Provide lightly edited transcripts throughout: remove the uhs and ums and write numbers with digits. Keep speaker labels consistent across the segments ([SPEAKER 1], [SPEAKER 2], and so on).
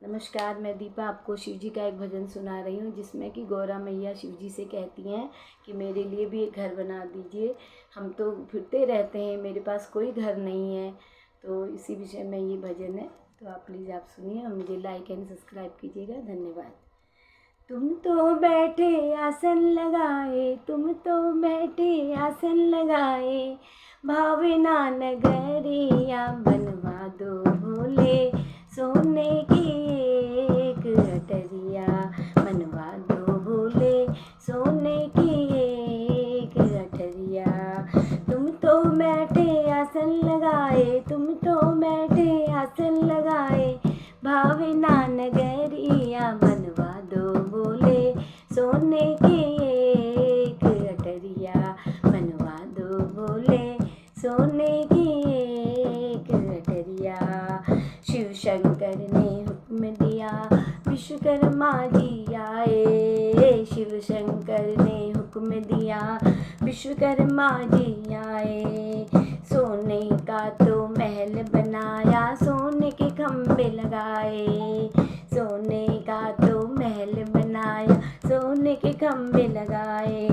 [SPEAKER 1] नमस्कार, मैं दीपा आपको शिव जी का एक भजन सुना रही हूँ जिसमें कि गौरा मैया शिव जी से कहती हैं कि मेरे लिए भी एक घर बना दीजिए। हम तो फिरते रहते हैं, मेरे पास कोई घर नहीं है। तो इसी विषय में ये भजन है। तो आप प्लीज़ आप सुनिए और मुझे लाइक एंड सब्सक्राइब कीजिएगा। धन्यवाद। तुम तो बैठे आसन लगाए, तुम तो बैठे आसन लगाए, भावना नगरिया बनवा दो भोले, सोने की एक अटरिया बनवा दो भोले, सोने की एक अटरिया। तुम तो बैठे आसन लगाए, तुम तो बैठे आसन लगाए, भावना नगरिया बनवा दो भोले, सोने की एक अटरिया बनवा दो भोले, सोने की एक अटरिया। शिव शंकर ने हुक्म दिया, विश्वकर्मा जी आए। शिव शंकर ने हुक्म दिया, विश्वकर्मा जी आए। सोने का तो महल बनाया, सोने के खंभे लगाए। सोने का तो महल बनाया, सोने के खंभे लगाए।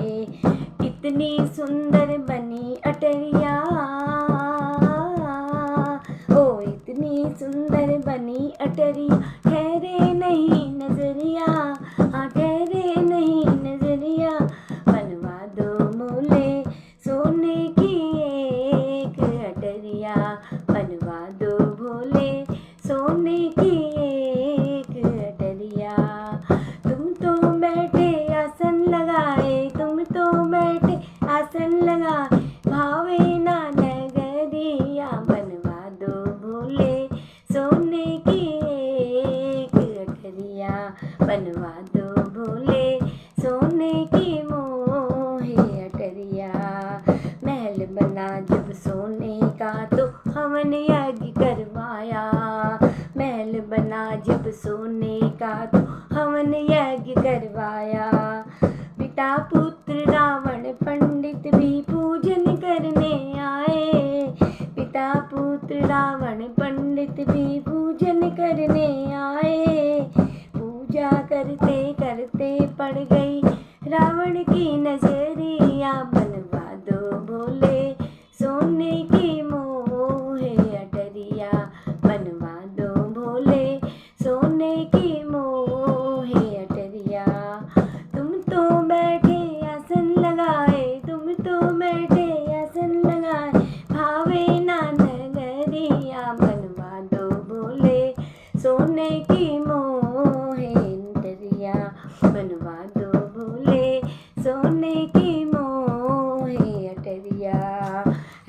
[SPEAKER 1] इतनी सुंदर बनी अटरिया, ओ इतनी सुंदर बनी अटरिया, ठहरे नहीं नजरिया, हाँ ठहरे नहीं नजरिया, बनवा दो भोले, सोने की एक अटरिया बनवा दो भोले, सोने की एक अटरिया। तुम तो बैठे आसन लगाए, तुम तो बैठे आसन लगाए, भावना नगरिया बनवा दो भोले, सोने की एक अटरिया बनवा दो भोले, सोने की मोहे अटरिया। महल बना जब सोने का तो हमने यज्ञ करवाया, महल बना जब सोने का तो हमने यज्ञ करवाया। पिता पुत्र रावण पंडित भी पूजन करने आए, पिता पुत्र रावण पंडित भी पूजन करने आए। पूजा करते करते पड़ गई रावण की नजरिया, बनवा दो भोले, सोने की मोहे अटरिया बनवा दो भोले, सोने की मोहे अटरिया। तुम तो बैठे आसन लगाए, तुम तो बैठे आसन लगाए, भावना नगरिया बनवा दो भोले, सोने की मोहे अटरिया बनवा दो भोले, सोने की मोहे अटरिया।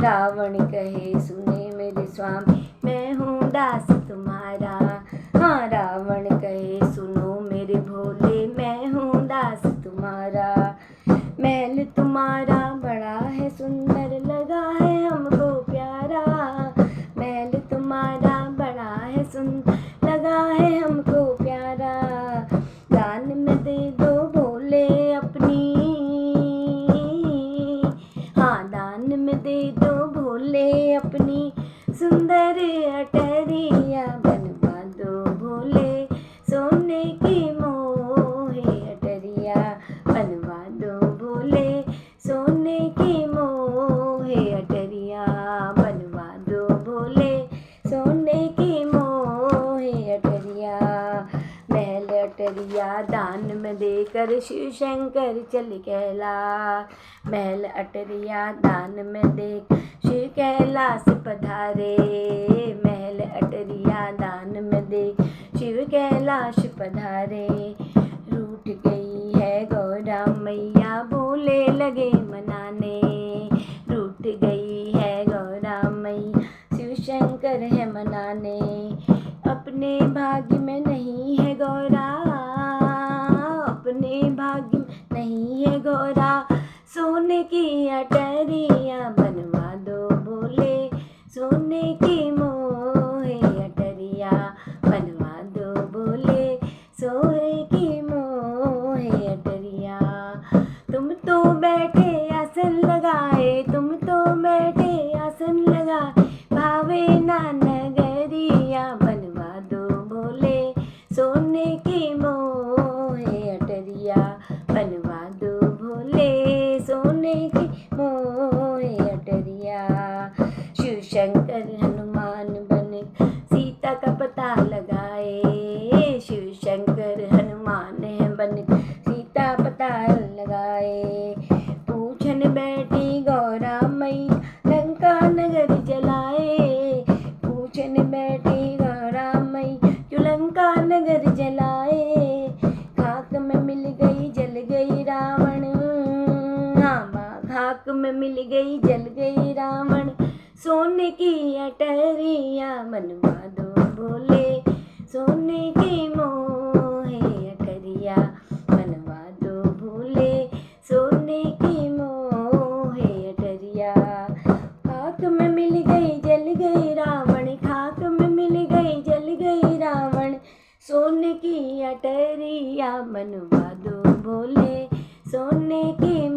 [SPEAKER 1] रावण कहे सुने मेरे स्वामी, मैं हूँ दास तुम्हारा, हाँ रावण कहे सुनो मेरे भोले, मैं हूँ दास तुम्हारा। महल तुम्हारा बड़ा है सुंदर, लगा है हमको प्यारा, महल तुम्हारा बड़ा है सुंदर, लगा है हमको प्यारा। दान में दे दो भोले अपनी, हाँ दान में दे दो भोले अपनी, सुंदर अटरिया बनवा दो भोले, सोने की मोहे अटरिया बनवा दो भोले, सोने की मोहे अटरिया बनवा दो भोले, सोने की मोहे अटरिया। महल अटरिया दान में देकर शिव शंकर चल कैलाश, महल अटरिया दान में देकर शिव कैलाश पधारे, महल अटरिया दान में दे शिव कैलाश पधारे। रूठ गई है गौरा मैया, भोले लगे मनाने, रूठ गई है गौरा मैया, शिव शंकर है मनाने। अपने भाग्य में नहीं है गौरा, अपने भाग्य में नहीं है गौरा, सोने की अटरिया बनवा दो भोले, सोने की मोहे अटरिया बनवा दो भोले, सोने की मोहे अटरिया। तुम तो बैठे आसन लगाए, तुम तो बैठे आसन लगाए, भावना नगरिया बनवा दो भोले, सीता का पता लगाए, शिव शंकर हनुमान है बन सीता पता लगाए। पूछन बैठी गौरा मैया लंका नगर जलाए, पूछन बैठी गौरा मैया जो लंका नगर जलाए। खाक में मिल गई जल गई रावण, खाक में मिल गई जल गई रावण। सोने की अटरिया मनवा दो भोले, सोने की मोहे अटरिया मनवा दो भोले, सोने की मोहे अटरिया। खाक में मिल गई जल गई रावण, खाक में मिल गई जल गई रावण। सोने की अटरिया मनवा दो भोले, सोने की